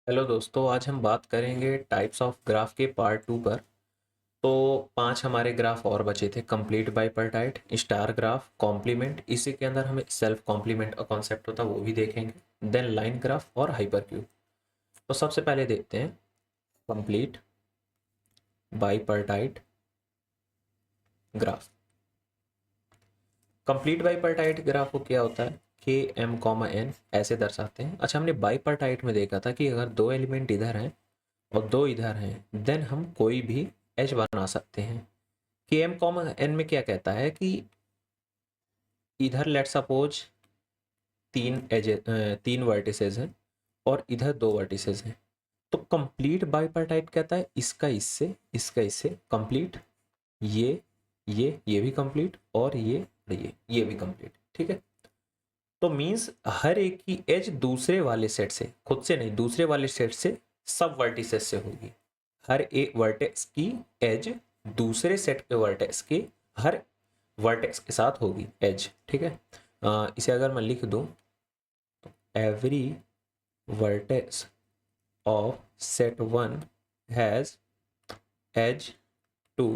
Hello दोस्तों, आज हम बात करेंगे टाइप्स ऑफ ग्राफ के पार्ट 2 पर। तो 5 हमारे ग्राफ और बचे थे। Complete bipartite, star graph, complement, इसी के अंदर हमें सेल्फ कॉम्प्लीमेंट का कॉन्सेप्ट होता है वो भी देखेंगे। देन लाइन ग्राफ और हाइपरक्यूब। तो सबसे पहले देखते हैं complete bipartite graph. Complete bipartite graph को क्या होता है, के एम कॉमा एन ऐसे दर्शाते हैं। अच्छा, हमने बाइपर्टाइट में देखा था कि अगर दो एलिमेंट इधर हैं और दो इधर हैं देन हम कोई भी एज बना सकते हैं। के एम कॉमा एन में क्या कहता है कि इधर लेट सपोज तीन वर्टिसेस हैं और इधर दो वर्टिसेस हैं। तो कंप्लीट बाइपार्टाइट कहता है इसका इससे कंप्लीट, ये भी कंप्लीट और ये भी कंप्लीट। ठीक है, तो मीन्स हर एक की एज दूसरे वाले सेट से, खुद से नहीं, दूसरे वाले सेट से सब वर्टिसेस से होगी। हर एक वर्टेक्स की एज दूसरे सेट के वर्टेक्स के हर वर्टेक्स के साथ होगी एज। ठीक है, इसे अगर मैं लिख दूं तो every vertex of set one has edge to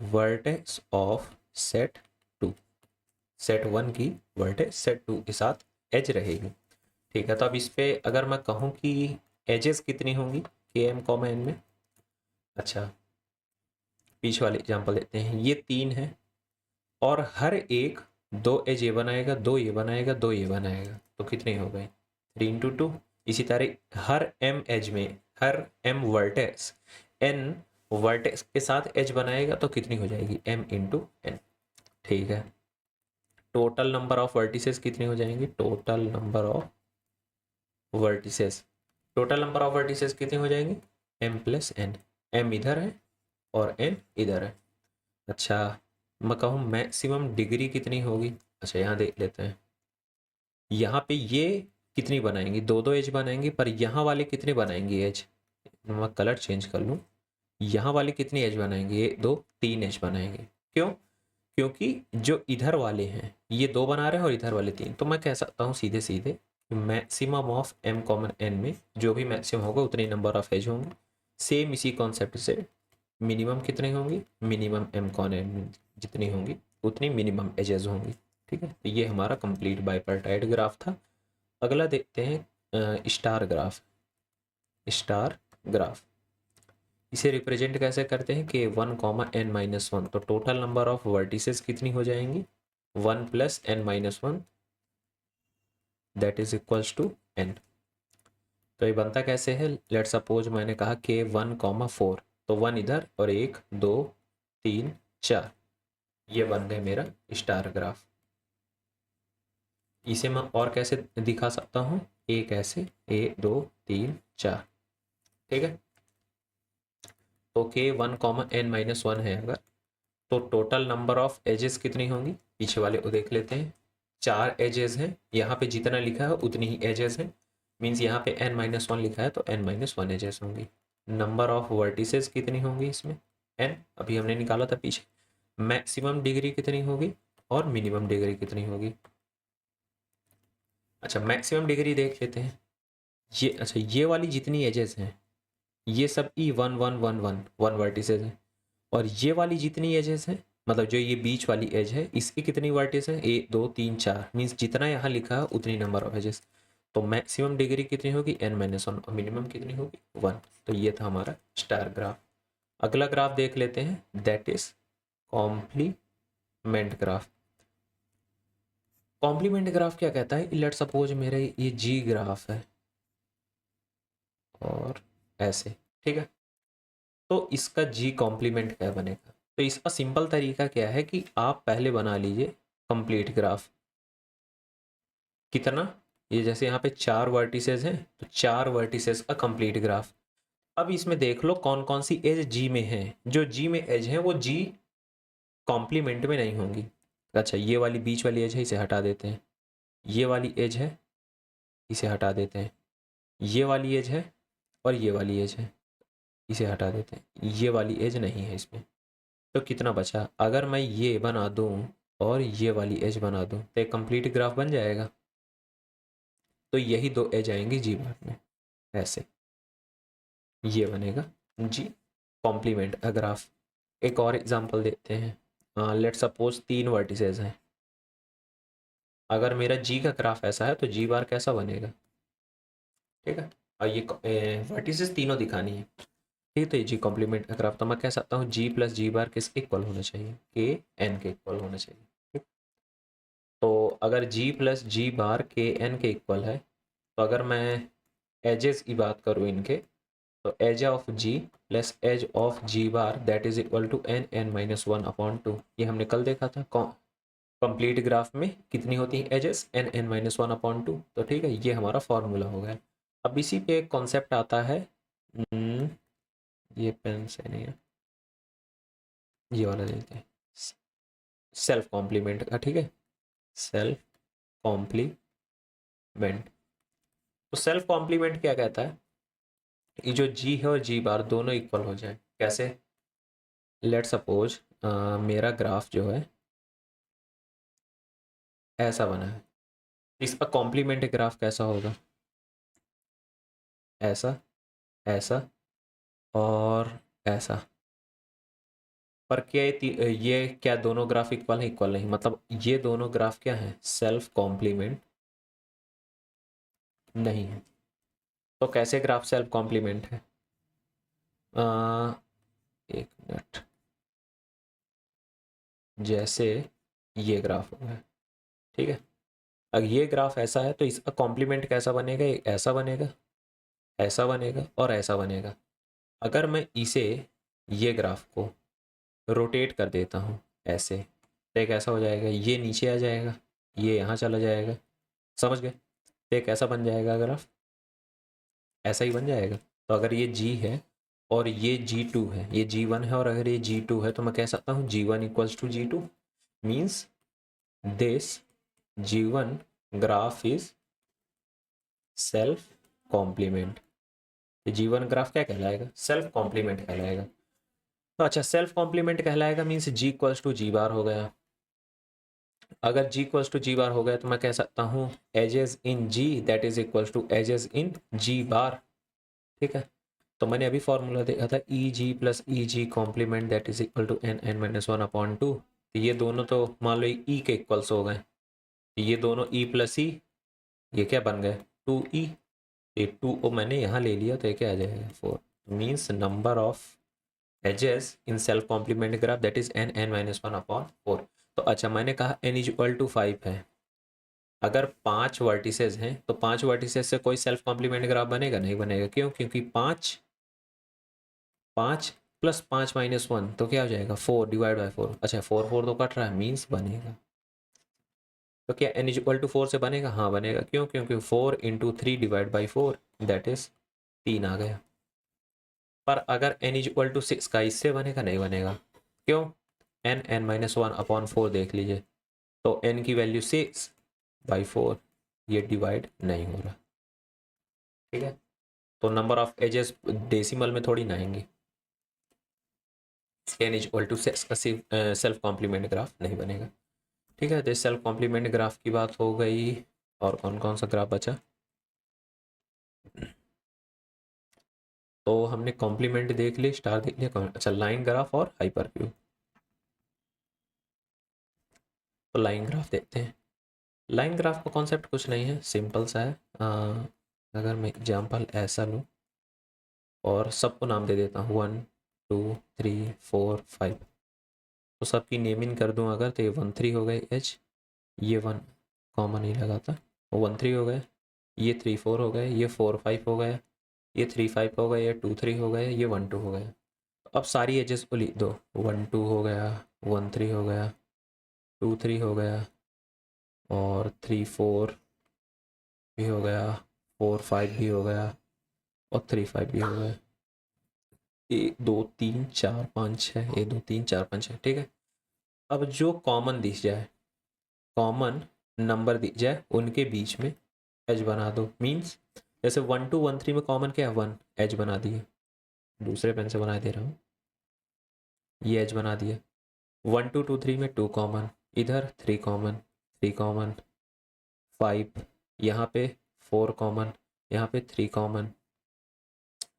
vertex of set two. Set one की वर्टेक्स सेट टू के साथ एज रहेगी। ठीक है, तो अब इस पे अगर मैं कहूँ कि एजेस कितनी होंगी के एम कॉमा एन में। अच्छा, पीछे वाले एग्जाम्पल लेते हैं। ये 3 है और हर एक दो एज ये बनाएगा, दो ये बनाएगा, दो ये बनाएगा, तो कितने हो गए 3 इंटू 2। इसी तरह हर एम एज में हर एम वर्टेक्स एन वर्टेक्स के साथ एज बनाएगा तो कितनी हो जाएगी एम इंटू एन। ठीक है, टोटल नंबर ऑफ वर्टिसेस कितनी हो जाएंगी, टोटल नंबर ऑफ वर्टिसेस, कितनी हो जाएंगी एम प्लस एन। एम इधर है और एन इधर है। अच्छा, मैं कहूँ मैक्सिमम डिग्री कितनी होगी। अच्छा, यहाँ देख लेते हैं। यहाँ पे ये कितनी बनाएंगी, दो दो एज बनाएंगी, पर यहाँ वाले कितने बनाएंगे एज। मैं कलर चेंज कर लूँ। यहाँ वाले कितनी एज बनाएंगे, ये दो 3 एज बनाएंगे। क्यों? क्योंकि जो इधर वाले हैं ये दो बना रहे हैं और इधर वाले 3, तो मैं कह सकता हूँ सीधे सीधे maximum of M comma N में जो भी मैक्सिमम होगा उतनी नंबर ऑफ एज होंगे। सेम इसी कॉन्सेप्ट से मिनिमम कितनी होंगी, मिनिमम एम कॉन एन जितनी होंगी उतनी मिनिमम एजेस होंगी। ठीक है, तो ये हमारा कंप्लीट बाइपर्टाइट ग्राफ था। अगला देखते हैं स्टार ग्राफ। स्टार ग्राफ इसे रिप्रेजेंट कैसे करते हैं कि 1 कॉमा एन माइनस वन, तो टोटल नंबर ऑफ वर्टिसेस कितनी हो जाएंगी 1 plus N minus one, that is equals to N. तो ये बनता कैसे है, लेट सपोज मैंने कहा कि 1 कॉमा 4, तो 1 इधर और 1 2 3 4, ये बन गए मेरा स्टार ग्राफ। इसे मैं और कैसे दिखा सकता हूँ, एक ऐसे 1 2 3 4। ठीक है, तो के 1 कॉमा एन माइनस वन है अगर, तो टोटल नंबर ऑफ एजेस कितनी होंगी, पीछे वाले को देख लेते हैं। 4 एजेस हैं, यहाँ पे जितना लिखा है उतनी ही एजेस हैं। मीन्स यहाँ पे एन माइनस वन लिखा है तो एन माइनस वन एजेस होंगी। नंबर ऑफ वर्टिसेस कितनी होंगी इसमें, एन अभी हमने निकाला था पीछे। मैक्सिमम डिग्री कितनी होगी और मिनिमम डिग्री कितनी होगी। अच्छा, मैक्सिमम डिग्री देख लेते हैं। ये अच्छा, ये वाली जितनी एजेस हैं ये सब E one one one one one vertices हैं, और ये वाली जितनी एजेस हैं मतलब जो ये बीच वाली एज है इसकी कितनी वर्टिस है, 1 2 3 4, मीन्स जितना यहाँ लिखा है उतनी नंबर ऑफ एजेस। तो मैक्सिमम डिग्री कितनी होगी एन माइनस वन और मिनिमम कितनी होगी 1। तो ये था हमारा स्टार ग्राफ। अगला ग्राफ देख लेते हैं, that is complement graph. Complement graph क्या कहता है, लेट सपोज मेरे ये जी ग्राफ है और ऐसे। ठीक है, तो इसका जी कॉम्प्लीमेंट क्या बनेगा, तो इसका सिंपल तरीका क्या है कि आप पहले बना लीजिए कंप्लीट ग्राफ। कितना, ये जैसे यहाँ पे 4 वर्टिसेस हैं तो 4 वर्टिसेस का कंप्लीट ग्राफ। अब इसमें देख लो कौन कौन सी एज जी में है, जो जी में एज है वो जी कॉम्प्लीमेंट में नहीं होंगी। अच्छा, ये वाली बीच वाली एज है इसे हटा देते हैं, ये वाली एज है इसे हटा देते हैं, ये वाली एज है और ये वाली एज है इसे हटा देते हैं, ये वाली एज नहीं है इसमें। तो कितना बचा, अगर मैं ये बना दूं और ये वाली एज बना दूं तो एक कंप्लीट ग्राफ बन जाएगा। तो यही दो एज आएंगी जी बार में। ऐसे ये बनेगा जी कॉम्प्लीमेंट का ग्राफ। एक और एग्जांपल देते हैं, लेट सपोज 3 वर्टिसेस हैं। अगर मेरा जी का ग्राफ ऐसा है तो जी बार कैसा बनेगा, ठीक है। और ये वर्टिसेस तीनों दिखानी है, ठीक। तो ये जी कॉम्प्लीमेंट का ग्राफ, तो मैं कह सकता हूँ जी प्लस जी बार किस इक्वल होना चाहिए, के एन के इक्वल होना चाहिए, ठीक। तो अगर जी प्लस जी बार के एन के इक्वल है, तो अगर मैं एजेस की बात करूँ इनके, तो edge of G plus edge of G bar that is equal to N N minus 1/2। ये हमने कल देखा था कंप्लीट ग्राफ में कितनी होती है एजेस, एन एन माइनस 1/2। तो ठीक है, ये हमारा फॉर्मूला हो गया। अब इसी पे एक कॉन्सेप्ट आता है, ये पेन से नहीं है, ये वाला लेते हैं, सेल्फ कॉम्प्लीमेंट का, ठीक है। सेल्फ कॉम्प्लीमेंट, तो सेल्फ कॉम्प्लीमेंट क्या कहता है, ये जो जी है और जी बार दोनों इक्वल हो जाए। कैसे, लेट सपोज मेरा ग्राफ जो है ऐसा बना है, इसका कॉम्प्लीमेंट ग्राफ कैसा होगा, ऐसा, ऐसा और ऐसा। पर क्या ये क्या दोनों ग्राफ इक्वल है, इक्वल नहीं, मतलब ये दोनों ग्राफ क्या है, सेल्फ कॉम्प्लीमेंट नहीं है। तो कैसे ग्राफ सेल्फ कॉम्प्लीमेंट है, एक मिनट, जैसे ये ग्राफ हो गया, ठीक है। अगर ये ग्राफ ऐसा है तो इसका कॉम्प्लीमेंट कैसा बनेगा, ऐसा बनेगा, ऐसा बनेगा और ऐसा बनेगा। अगर मैं इसे, ये ग्राफ को रोटेट कर देता हूँ ऐसे, तो एक ऐसा हो जाएगा, ये नीचे आ जाएगा, ये यहाँ चला जाएगा, समझ गए। तो एक ऐसा बन जाएगा ग्राफ, ऐसा ही बन जाएगा। तो अगर ये जी है और ये G2 है, ये G1 है और अगर ये G2 है, तो मैं कह सकता हूँ G1 equals to G2 means this G1 graph is self complement. G1 graph क्या कहलाएगा, सेल्फ कॉम्प्लीमेंट कहलाएगा। तो अच्छा, सेल्फ कॉम्प्लीमेंट कहलाएगा means G equals to G bar हो गया। अगर G equals to G bar हो गया तो मैं कह सकता हूँ edges in G that is equals to edges in G bar, ठीक है। तो मैंने अभी फॉर्मूला देखा था E G plus E ji complement that is equal to N N minus 1/2। तो ये दोनों तो मान लो ई के इक्वल्स हो गए, ये दोनों ई प्लस ई, ये क्या बन गए 2e। ये 2 को मैंने यहाँ ले लिया तो ये क्या आ जाएगा 4, means number of edges in self complement graph that is N N minus 1/4। तो अच्छा, मैंने कहा एन इज इक्वल टू 5 है, अगर 5 वर्टिसेस हैं तो 5 वर्टिसेस से कोई सेल्फ कॉम्प्लीमेंट ग्राफ बनेगा, नहीं बनेगा। क्यों, क्योंकि 5 प्लस 5 माइनस 1 तो क्या हो जाएगा 4 डिवाइड बाई 4। अच्छा, 4 4 तो कट रहा है, मीन्स बनेगा। तो क्या n इज इक्वल टू 4 से बनेगा, हाँ बनेगा। क्यों, क्योंकि 4 into 3 divide by 4 that is 3 आ गया। पर अगर n इज इक्वल टू 6 का इससे बनेगा, नहीं बनेगा। क्यों, n माइनस 1/4 देख लीजिए, तो n की वैल्यू 6/4, ये डिवाइड नहीं हो रहा, ठीक है। तो नंबर ऑफ एजेस डेसिमल में थोड़ी ना आएंगे, n इज इक्वल टू 6 का सेल्फ कॉम्प्लीमेंट ग्राफ नहीं बनेगा, ठीक है। तो सेल्फ कॉम्प्लीमेंट ग्राफ की बात हो गई, और कौन कौन सा ग्राफ बचा, तो हमने कॉम्प्लीमेंट देख ली, स्टार देख लिया, अच्छा लाइन ग्राफ और हाइपरक्यूब। तो लाइन ग्राफ देखते हैं। लाइन ग्राफ का कॉन्सेप्ट कुछ नहीं है, सिंपल सा है। अगर मैं एग्जांपल ऐसा लूँ और सबको नाम दे देता हूँ 1 2 3 4 5, तो सबकी नेमिंग कर दूँ अगर, तो ये 1 3 हो गए एच, ये 1 कॉमन ही लगाता, 1 3 हो गए, ये 3 4 हो गए, ये 4 5 हो गए, ये 3 5 हो गए, ये 2 3 हो गए, ये 1 2 हो गए। अब सारी एजेस को लिख दो, 1 2 हो गया, 1 3 हो गया, 2 3 हो गया, और 3 4 भी हो गया, 4 5 भी हो गया, और 3 5 भी हो गया। 1 2 3 4 5 6, 1 2 3 4 5 6, ठीक है। अब जो कॉमन दिख जाए, कॉमन नंबर दिख जाए, उनके बीच में एज बना दो। मीन्स जैसे 1 2 1 3 में कॉमन क्या है 1, एज बना दिए, दूसरे पेन से बना दे रहा हूँ, ये एज बना दिया। 1 2 2 3 में 2 कॉमन, इधर 3 कॉमन, 3 कॉमन, 5 यहाँ पे, 4 कॉमन, यहाँ पे 3 कॉमन,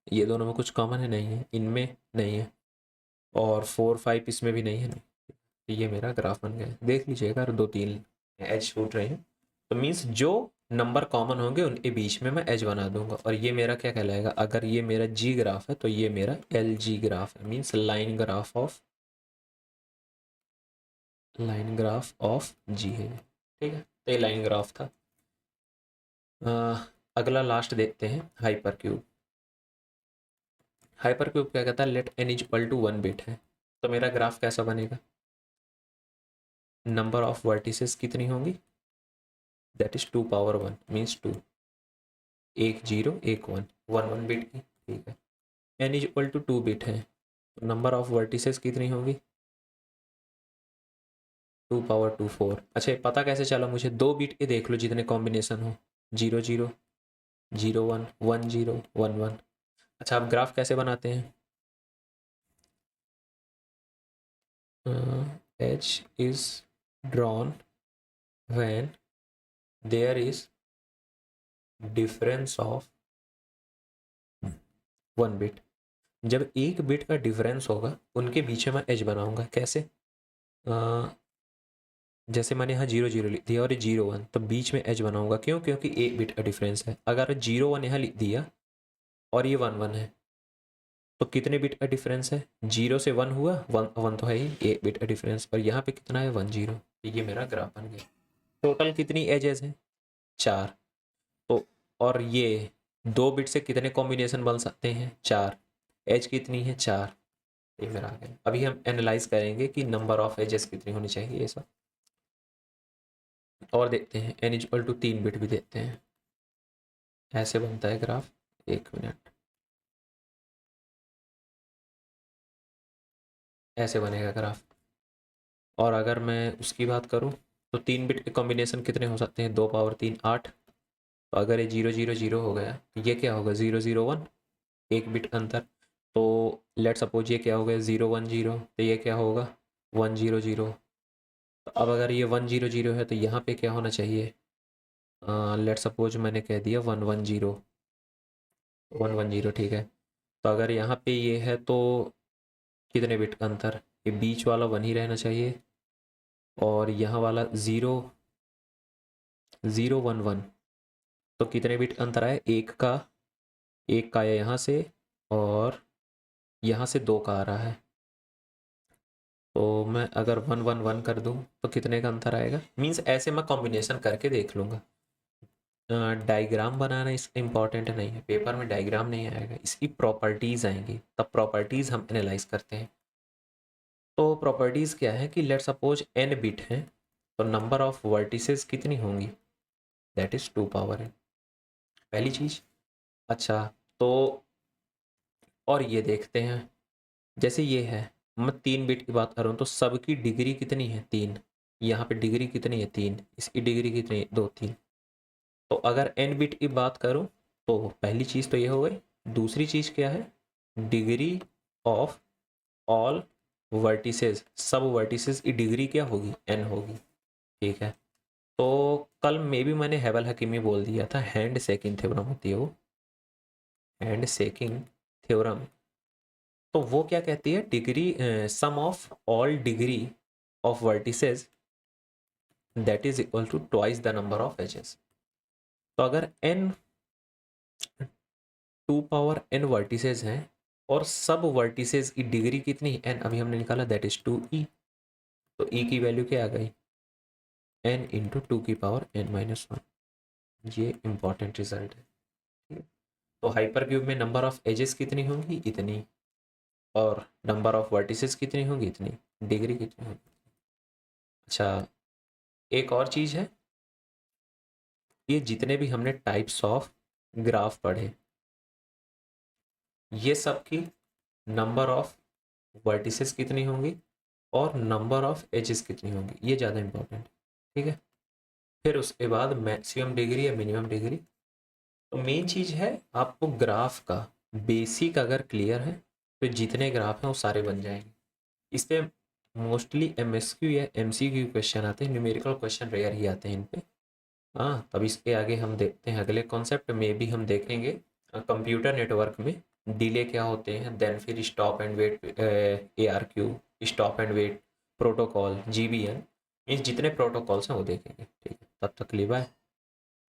ये दोनों में कुछ कॉमन है? नहीं है, इनमें नहीं है, और 4 5 इसमें भी नहीं है। नहीं, ये मेरा ग्राफ बन गया। देख लीजिएगा, अगर 2 3 एज छूट रहे हैं तो मीन्स जो नंबर कॉमन होंगे उनके बीच में मैं एज बना दूंगा, और ये मेरा क्या कहलाएगा? अगर ये मेरा जी ग्राफ है तो ये मेरा एल जी ग्राफ है, मीन्स लाइन ग्राफ ऑफ जी है। ठीक है, तो ये लाइन ग्राफ था। अगला लास्ट देखते हैं, हाइपर क्यूब। हाइपर क्यूब क्या कहता है? Let N is equal to 1 bit है, तो मेरा ग्राफ कैसा बनेगा? नंबर ऑफ वर्टिसेस कितनी होंगी? दैट इज 2 पावर 1 मीन्स 2, एक 0 एक 1, 1 बिट की। ठीक है, N is equal to 2 bit है, तो नंबर ऑफ वर्टिसेस कितनी होंगी? 2 पावर 2 4। अच्छा, ये पता कैसे चला मुझे? 2 बिट के देख लो जितने कॉम्बिनेशन हो, 0 0 0 1 1 0 1 1। अच्छा, आप ग्राफ कैसे बनाते हैं? Edge is drawn when there is difference of 1 bit. जब एक बिट का डिफरेंस होगा उनके बीच में मैं एज बनाऊंगा। कैसे? जैसे मैंने यहाँ 0 0 लिख दिया और ये 0 1, तो बीच में एज बनाऊंगा। क्यों? क्योंकि एक बिट का डिफरेंस है। अगर 0 1 यहाँ लिख दिया और ये 1 1 है, तो कितने बिट का डिफरेंस है? 0 से 1 हुआ, 1 1 तो है ही, एक बिट का डिफरेंस, और यहाँ पे कितना है? 1 0। तो ये मेरा ग्राफ बन गया। टोटल कितनी एजेस हैं? 4। तो और ये 2 बिट से कितने कॉम्बिनेशन बन सकते हैं? 4। एज कितनी है? 4। ये मेरा आ गया। अभी हम एनालाइज करेंगे कि नंबर ऑफ एजेस कितनी होनी चाहिए, ये सब और देखते हैं। एन इक्वल टू 3 बिट भी देखते हैं, ऐसे बनता है ग्राफ। एक मिनट, ऐसे बनेगा ग्राफ। और अगर मैं उसकी बात करूं तो 3 बिट के कॉम्बिनेशन कितने हो सकते हैं? 2 पावर 3 8। तो अगर ये 0 0 0 हो गया तो ये क्या होगा? 0 0 1, एक बिट अंतर। तो लेट सपोज ये क्या हो गया? 0 1 0, तो ये क्या होगा? 1 0 0। तो अब अगर ये 1 0 0 है तो यहाँ पे क्या होना चाहिए? लेट सपोज मैंने कह दिया 1 1 0, 1 1 0। ठीक है, तो अगर यहाँ पे ये है तो कितने बिट का अंतर? ये बीच वाला 1 ही रहना चाहिए, और यहाँ वाला 0 0 1 1। तो कितने बिट अंतर आया? एक का है यहाँ से, और यहाँ से 2 का आ रहा है। तो मैं अगर 1 1 1 कर दूँ तो कितने का अंतर आएगा? मीन्स ऐसे मैं कॉम्बिनेशन करके देख लूँगा। डायग्राम बनाना इसका इम्पॉर्टेंट नहीं है, पेपर में डायग्राम नहीं आएगा, इसकी प्रॉपर्टीज़ आएंगी, तब प्रॉपर्टीज़ हम एनालाइज करते हैं। तो प्रॉपर्टीज़ क्या है कि लेट सपोज n बिट है, तो नंबर ऑफ वर्टिसेस कितनी होंगी? दैट इज 2 पावर n, पहली चीज़। अच्छा, तो और ये देखते हैं, जैसे ये है, मैं 3 बिट की बात कर रहा हूँ तो सबकी डिग्री कितनी है? 3। यहाँ पे डिग्री कितनी है? 3। इसकी डिग्री कितनी है? 2 3। तो अगर n बिट की बात करूँ तो पहली चीज़ तो ये हो गई। दूसरी चीज़ क्या है? डिग्री ऑफ ऑल वर्टिसेस, सब वर्टिसेस की डिग्री क्या होगी? n होगी। ठीक है, तो कल में भी मैंने हेबल हकीमी बोल दिया था, हैंड शेकिंग थ्योरम होती है वो, हैंड शेकिंग थ्योरम। तो वो क्या कहती है? Degree, sum of all degree of vertices that is equal to twice the number of edges. तो अगर n 2 पावर n वर्टिसेस हैं और सब वर्टिसेस की डिग्री कितनी है? n अभी हमने निकाला, दैट इज 2e। तो e की वैल्यू क्या आ गई? n इंटू 2 की पावर n माइनस 1। ये इंपॉर्टेंट रिजल्ट है। ठीक है, तो हाइपर क्यूब में नंबर ऑफ एजेस कितनी होंगी? इतनी, और नंबर ऑफ वर्टिसेस कितनी होंगी? इतनी, डिग्री कितनी होगी? अच्छा, एक और चीज़ है, ये जितने भी हमने टाइप्स ऑफ ग्राफ पढ़े, ये सब की नंबर ऑफ वर्टिसेस कितनी होंगी और नंबर ऑफ एजेस कितनी होंगी, ये ज़्यादा इंपॉर्टेंट है। ठीक है, फिर उसके बाद मैक्सिमम डिग्री या मिनिमम डिग्री। तो मेन चीज़ है आपको ग्राफ का बेसिक अगर क्लियर है तो जितने ग्राफ हैं वो सारे बन जाएंगे। इस पे मोस्टली एमएसक्यू या एमसीक्यू क्वेश्चन आते हैं, न्यूमेरिकल क्वेश्चन रेयर ही आते हैं इन पे। हाँ, तब इसके आगे हम देखते हैं अगले कॉन्सेप्ट में भी हम देखेंगे कंप्यूटर नेटवर्क में डिले क्या होते हैं, देन फिर stop and wait, ARQ, stop and wait protocol, GBN, इन जितने प्रोटोकॉल्स हैं वो देखेंगे। ठीक है, तब तक के लिए बाय।